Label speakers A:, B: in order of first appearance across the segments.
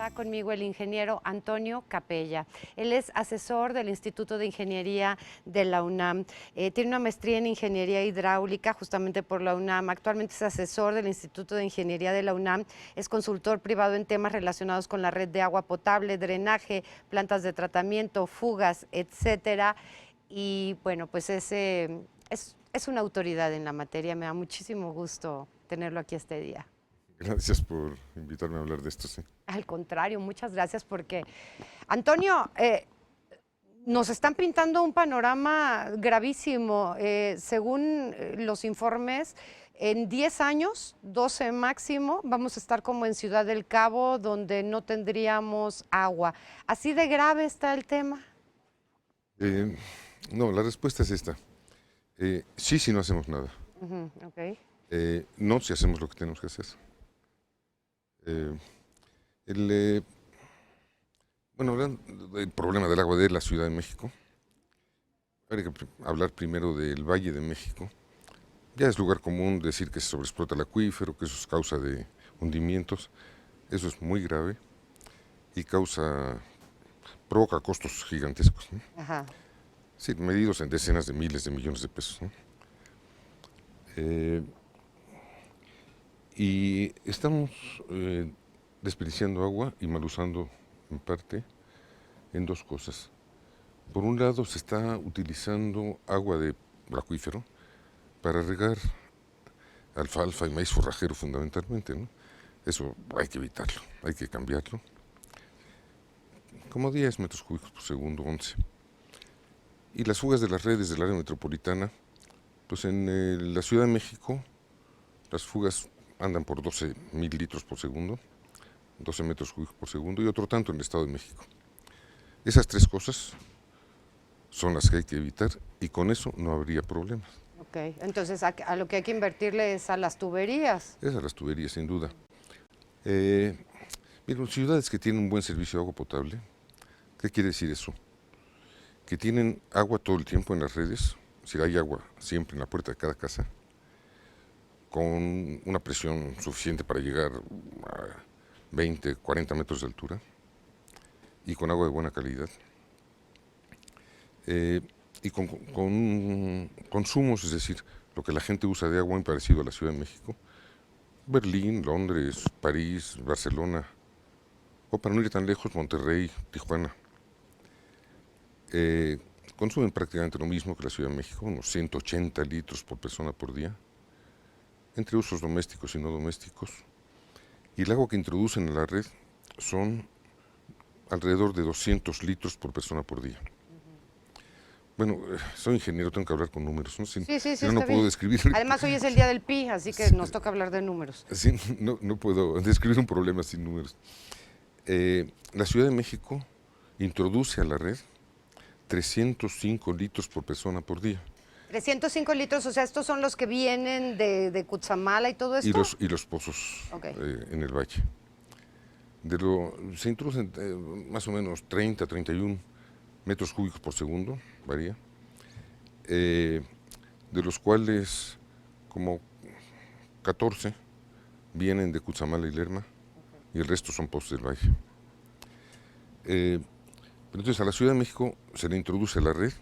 A: Estará conmigo el ingeniero Antonio Capella. Él es asesor del Instituto de Ingeniería de la UNAM. Tiene una maestría en Ingeniería Hidráulica justamente por la UNAM. Actualmente es asesor del Instituto de Ingeniería de la UNAM. Es consultor privado en temas relacionados con la red de agua potable, drenaje, plantas de tratamiento, fugas, etcétera. Y bueno, pues es una autoridad en la materia. Me da muchísimo gusto tenerlo aquí este día.
B: Gracias por invitarme a hablar de esto, sí.
A: Al contrario, muchas gracias porque, Antonio, nos están pintando un panorama gravísimo. Según los informes, en 10 años, 12 máximo, vamos a estar como en Ciudad del Cabo, donde no tendríamos agua. ¿Así de grave está el tema?
B: Eh, no, la respuesta es esta. Sí, si no hacemos nada.
A: Ok.
B: No, si hacemos lo que tenemos que hacer. El, eh, bueno, hablando del problema del agua de la Ciudad de México, habría que hablar primero del Valle de México. Ya es lugar común decir que se sobreexplota el acuífero, que eso es causa de hundimientos. Eso es muy grave y provoca costos gigantescos, ¿no?
A: Ajá.
B: Sí, medidos en decenas de miles de millones de pesos, ¿no? Y estamos desperdiciando agua y mal usando en parte en dos cosas. Por un lado, se está utilizando agua de acuífero para regar alfalfa y maíz forrajero fundamentalmente, ¿no? Eso hay que evitarlo, hay que cambiarlo. Como 10 metros cúbicos por segundo, 11. Y las fugas de las redes del área metropolitana, pues en la Ciudad de México, las fugas andan por 12.000 litros por segundo, 12 metros cúbicos por segundo, y otro tanto en el Estado de México. Esas tres cosas son las que hay que evitar y con eso no habría problemas.
A: Ok, entonces a lo que hay que invertirle es a las tuberías.
B: Esas las tuberías, sin duda. Miren, ciudades que tienen un buen servicio de agua potable, ¿qué quiere decir eso? Que tienen agua todo el tiempo en las redes, si hay agua siempre en la puerta de cada casa, con una presión suficiente para llegar a 20, 40 metros de altura y con agua de buena calidad. Y con consumos, es decir, lo que la gente usa de agua muy parecido a la Ciudad de México, Berlín, Londres, París, Barcelona, o para no ir tan lejos, Monterrey, Tijuana. Consumen prácticamente lo mismo que la Ciudad de México, unos 180 litros por persona por día, entre usos domésticos y no domésticos. Y el agua que introducen a la red son alrededor de 200 litros por persona por día. Bueno, soy ingeniero, tengo que hablar con números, ¿no? Si
A: Sí,
B: no, no
A: está
B: puedo
A: bien.
B: describir.
A: Además, hoy es el día del pi, así que nos toca hablar de números.
B: Sí, no puedo describir un problema sin números. La Ciudad de México introduce a la red 305 litros por persona por día.
A: 305 litros, o sea, estos son los que vienen de Cutzamala y todo esto.
B: Y los pozos
A: Okay.
B: En el valle. Se introducen más o menos 30, 31 metros cúbicos por segundo, varía, de los cuales como 14 vienen de Cutzamala y Lerma, y el resto son pozos del valle. Entonces a la Ciudad de México se le introduce a la red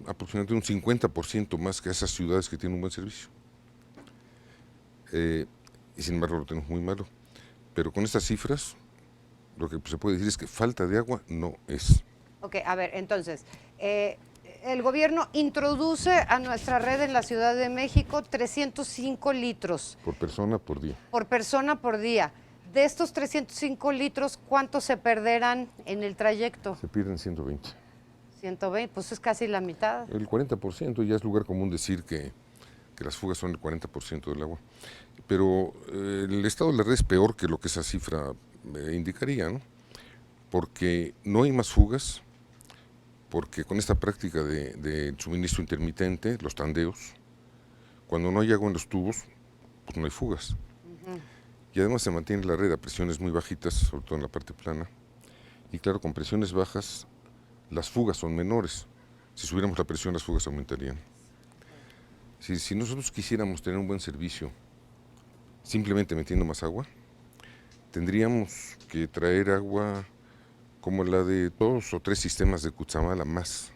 B: aproximadamente un 50% más que a esas ciudades que tienen un buen servicio. Y sin embargo lo tenemos muy malo. Pero con estas cifras, lo que se puede decir es que falta de agua no es.
A: Ok, a ver, entonces, el gobierno introduce a nuestra red en la Ciudad de México 305 litros.
B: Por persona por día.
A: Por persona por día. De estos 305 litros, ¿cuántos se perderán en el trayecto?
B: Se pierden 120.
A: 120, pues es casi la mitad.
B: El 40%, ya es lugar común decir que las fugas son el 40% del agua. Pero el estado de la red es peor que lo que esa cifra indicaría, ¿no? Porque no hay más fugas, porque con esta práctica de suministro intermitente, los tandeos, cuando no hay agua en los tubos, pues no hay fugas. Y además se mantiene la red a presiones muy bajitas, sobre todo en la parte plana. Y claro, con presiones bajas, las fugas son menores. Si subiéramos la presión, las fugas aumentarían. Si nosotros quisiéramos tener un buen servicio, simplemente metiendo más agua, tendríamos que traer agua como la de 2 o 3 sistemas de Cutzamala más.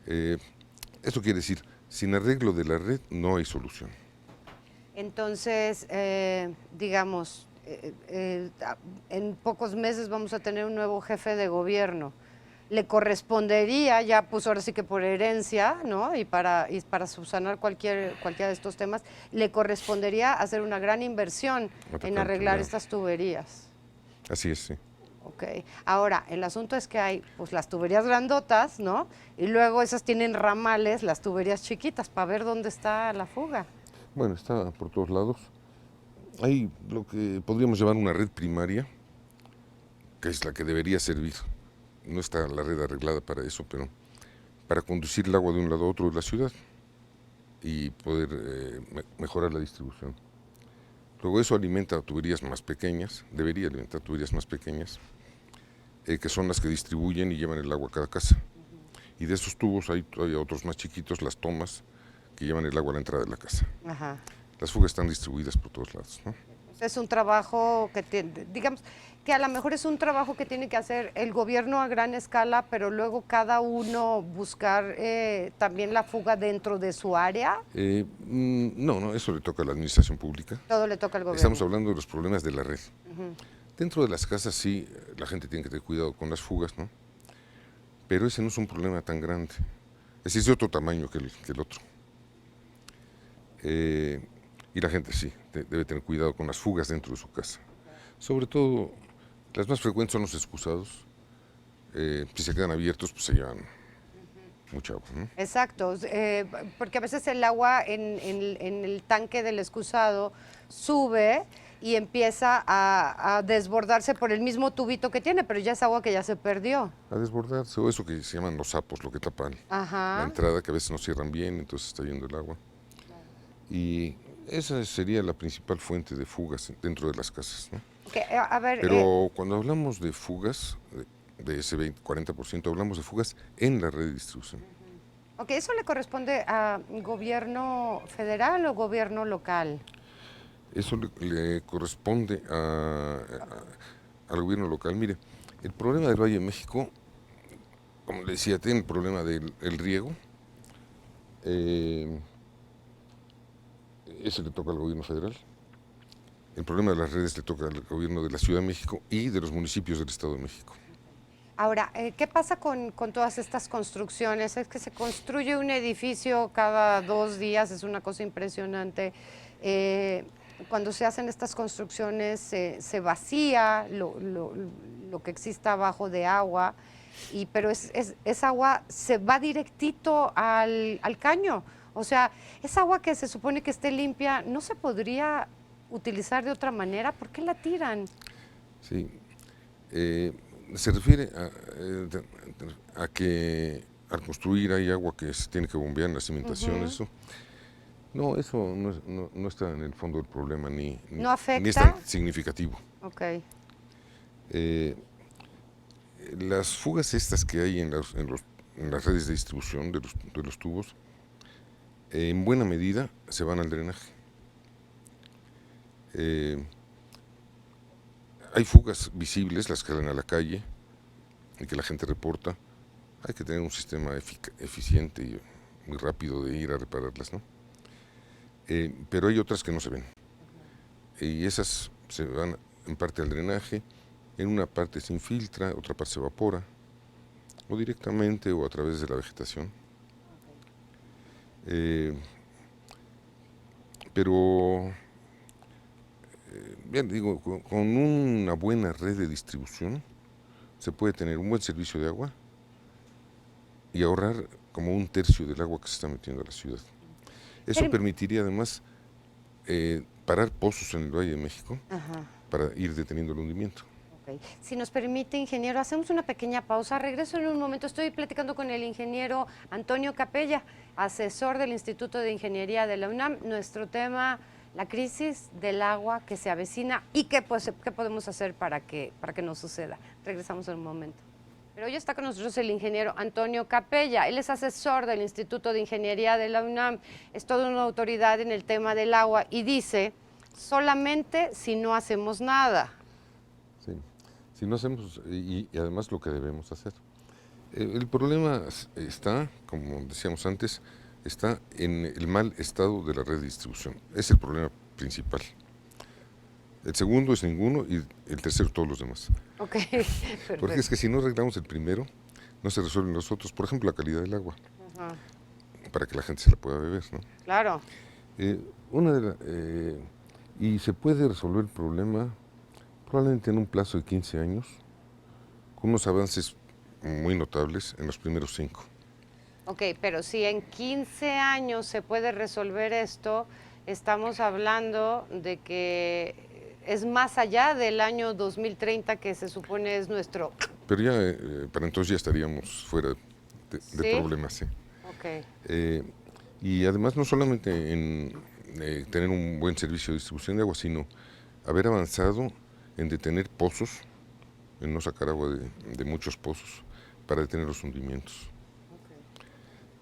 B: Eso quiere decir, sin arreglo de la red no hay solución.
A: Entonces, digamos, en pocos meses vamos a tener un nuevo jefe de gobierno. Le correspondería, ya pues ahora sí que por herencia, ¿no? Y para subsanar cualquiera de estos temas, le correspondería hacer una gran inversión en arreglar estas tuberías.
B: Así es, sí.
A: Ok. Ahora, el asunto es que hay pues las tuberías grandotas, ¿no? Y luego esas tienen ramales, las tuberías chiquitas, para ver dónde está la fuga.
B: Bueno, está por todos lados. Hay lo que podríamos llamar una red primaria, que es la que debería servir. No está la red arreglada para eso, pero para conducir el agua de un lado a otro de la ciudad y poder mejorar la distribución. Luego eso alimenta tuberías más pequeñas, debería alimentar tuberías más pequeñas, que son las que distribuyen y llevan el agua a cada casa. Y de esos tubos hay todavía otros más chiquitos, las tomas, que llevan el agua a la entrada de la casa.
A: Ajá.
B: Las fugas están distribuidas por todos lados, ¿no?
A: Es un trabajo que, digamos, que a lo mejor es un trabajo que tiene que hacer el gobierno a gran escala, pero luego cada uno buscar también la fuga dentro de su área.
B: No, eso le toca a la administración pública.
A: Todo le toca al gobierno.
B: Estamos hablando de los problemas de la red. Dentro de las casas sí, la gente tiene que tener cuidado con las fugas, ¿no? Pero ese no es un problema tan grande. Ese es de otro tamaño que el otro. Y la gente sí, debe tener cuidado con las fugas dentro de su casa. Sobre todo, las más frecuentes son los excusados. Si se quedan abiertos, pues se llevan mucha agua, ¿no?
A: Exacto, porque a veces el agua en el tanque del excusado sube y empieza a desbordarse por el mismo tubito que tiene, pero ya es agua que ya se perdió.
B: A desbordarse, o eso que se llaman los sapos, lo que tapan la entrada, que a veces no cierran bien, entonces está yendo el agua. Y esa sería la principal fuente de fugas dentro de las casas, ¿no?
A: Okay, a ver,
B: pero cuando hablamos de fugas, de ese 40%, hablamos de fugas en la red de distribución.
A: Ok, ¿eso le corresponde a gobierno federal o gobierno local?
B: Eso le corresponde al gobierno local. Mire, el problema del Valle de México, como le decía, tiene el problema del riego. Ese le toca al gobierno federal. El problema de las redes le toca al gobierno de la Ciudad de México y de los municipios del Estado de México.
A: Ahora, ¿qué pasa con todas estas construcciones? Es que se construye un edificio cada 2 días, es una cosa impresionante. Cuando se hacen estas construcciones se vacía lo que exista abajo de agua, pero esa agua se va directito al caño. O sea, esa agua que se supone que esté limpia, ¿no se podría utilizar de otra manera? ¿Por qué la tiran?
B: Sí, se refiere a que al construir hay agua que se tiene que bombear en la cimentación, eso. No, eso no está en el fondo del problema,
A: ¿No afecta?
B: Ni es tan significativo.
A: Ok.
B: Las fugas estas que hay en las redes de distribución de los tubos, en buena medida se van al drenaje. Hay fugas visibles, las que salen a la calle y que la gente reporta. Hay que tener un sistema eficiente y muy rápido de ir a repararlas, ¿no? Pero hay otras que no se ven. Y esas se van en parte al drenaje, en una parte se infiltra, otra parte se evapora, o directamente o a través de la vegetación. Pero bien, digo, con una buena red de distribución se puede tener un buen servicio de agua y ahorrar como 1/3 del agua que se está metiendo a la ciudad. Eso permitiría además parar pozos en el Valle de México para ir deteniendo el hundimiento.
A: Okay. Si nos permite, ingeniero, hacemos una pequeña pausa. Regreso en un momento. Estoy platicando con el ingeniero Antonio Capella, asesor del Instituto de Ingeniería de la UNAM. Nuestro tema, la crisis del agua que se avecina y qué podemos hacer para que no suceda. Regresamos en un momento. Pero hoy está con nosotros el ingeniero Antonio Capella. Él es asesor del Instituto de Ingeniería de la UNAM. Es toda una autoridad en el tema del agua y dice solamente si no hacemos nada.
B: Sí. Si no hacemos, y además lo que debemos hacer. El problema está, como decíamos antes, está en el mal estado de la red de distribución. Es el problema principal. El segundo es ninguno y el tercero todos los demás.
A: Ok,
B: Porque es
A: perfecto.
B: que si no arreglamos el primero, no se resuelven los otros. Por ejemplo, la calidad del agua,
A: Ajá,
B: para que la gente se la pueda beber, ¿no?
A: claro.
B: Eh, y se puede resolver el problema probablemente en un plazo de 15 años, con unos avances muy notables en los primeros 5.
A: Ok, pero si en 15 años se puede resolver esto, estamos hablando de que es más allá del año 2030 que se supone es nuestro...
B: Pero ya para entonces ya estaríamos fuera de
A: ¿Sí?
B: problemas, ¿sí?
A: Ok,
B: Eh, y además no solamente en tener un buen servicio de distribución de agua, sino haber avanzado en detener pozos, en no sacar agua de muchos pozos para detener los hundimientos.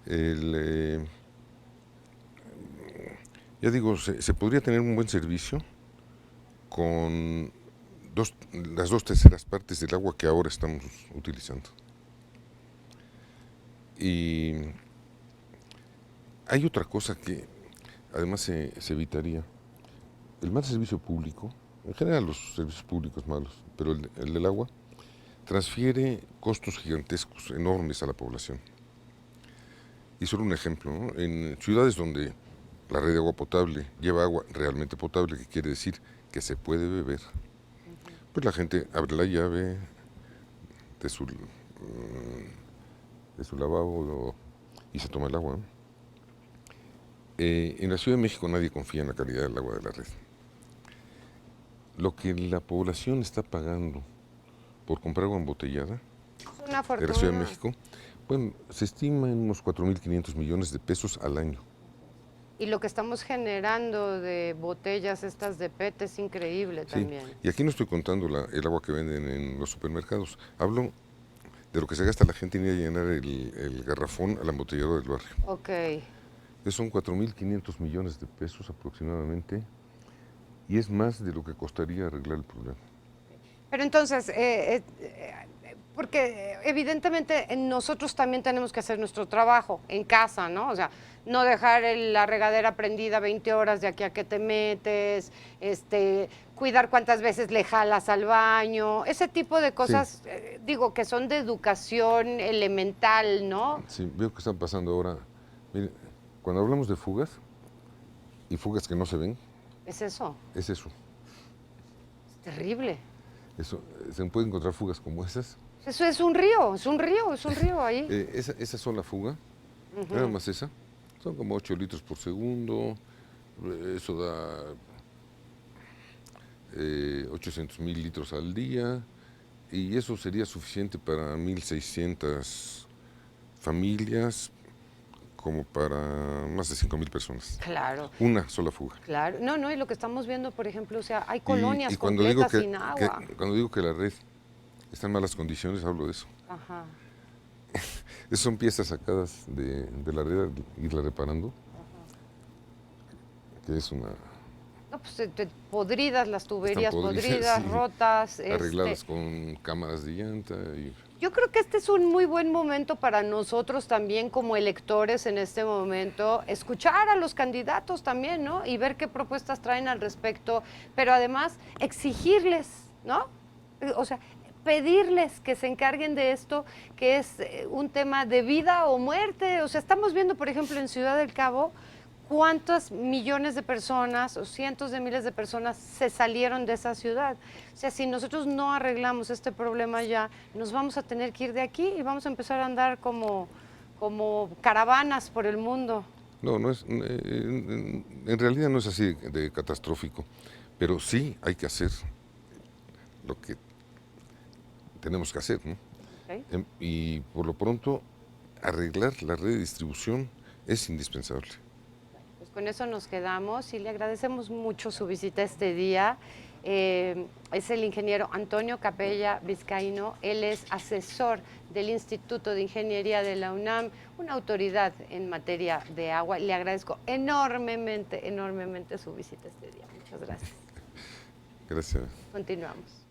B: El, ya digo, se podría tener un buen servicio con las 2/3 partes del agua que ahora estamos utilizando. Y hay otra cosa que además se evitaría. El mal servicio público, en general los servicios públicos malos, pero el del agua, transfiere costos gigantescos, enormes a la población. Y solo un ejemplo, ¿no? En ciudades donde la red de agua potable lleva agua realmente potable, que quiere decir que se puede beber, pues la gente abre la llave de su lavabo y se toma el agua, ¿no? En la Ciudad de México nadie confía en la calidad del agua de la red. Lo que la población está pagando por comprar agua embotellada
A: es una
B: de la Ciudad de
A: fortuna.
B: México, bueno, se estima en unos 4.500 millones de pesos al año.
A: Y lo que estamos generando de botellas estas de PET es increíble
B: Sí,
A: también.
B: y aquí no estoy contando el agua que venden en los supermercados. Hablo de lo que se gasta la gente en ir a llenar el garrafón al embotellado del barrio.
A: Ok.
B: Son 4.500 millones de pesos aproximadamente y es más de lo que costaría arreglar el problema.
A: Pero entonces, porque evidentemente nosotros también tenemos que hacer nuestro trabajo en casa, ¿no? O sea, no dejar la regadera prendida 20 horas de aquí a que te metes, cuidar cuántas veces le jalas al baño, ese tipo de
B: Sí,
A: cosas, digo, que son de educación elemental, ¿no?
B: sí, veo que están pasando ahora. Mire, cuando hablamos de fugas y fugas que no se ven,
A: Es eso,
B: es eso.
A: es terrible.
B: Eso, se pueden encontrar fugas como esas.
A: Eso es un río, es un río, es un río ahí.
B: Esa sola fuga, nada
A: Ujú.
B: más esa, son como 8 litros por segundo, eso da 800.000 litros al día, y eso sería suficiente para 1.600 familias, como para más de 5.000 personas.
A: Claro,
B: Una sola fuga.
A: claro. No, no, y lo que estamos viendo, por ejemplo, o sea, hay
B: Y
A: colonias
B: cuando digo
A: completas sin agua.
B: cuando digo que la red está en malas condiciones, hablo de eso.
A: Ajá.
B: Esas son piezas sacadas de la red, irla reparando, que es una...
A: No, pues podridas las
B: Están
A: tuberías,
B: podridas,
A: podridas,
B: sí,
A: rotas.
B: arregladas con cámaras de llanta.
A: Yo creo que este es un muy buen momento para nosotros también como electores en este momento, escuchar a los candidatos también, ¿no? Y ver qué propuestas traen al respecto, pero además exigirles, ¿no? O sea, pedirles que se encarguen de esto, que es un tema de vida o muerte. O sea, estamos viendo, por ejemplo, en Ciudad del Cabo, cuántos millones de personas o cientos de miles de personas se salieron de esa ciudad. O sea, si nosotros no arreglamos este problema ya, nos vamos a tener que ir de aquí y vamos a empezar a andar como caravanas por el mundo.
B: No, no es, en realidad no es así de catastrófico, pero sí hay que hacer lo que tenemos que hacer, ¿no?
A: ¿Ok?
B: Y por lo pronto, arreglar la red de distribución es indispensable.
A: Pues con eso nos quedamos y le agradecemos mucho su visita este día. Es el ingeniero Antonio Capella Vizcaíno, él es asesor del Instituto de Ingeniería de la UNAM, una autoridad en materia de agua. Le agradezco enormemente, enormemente su visita este día. Muchas gracias.
B: Gracias.
A: Continuamos.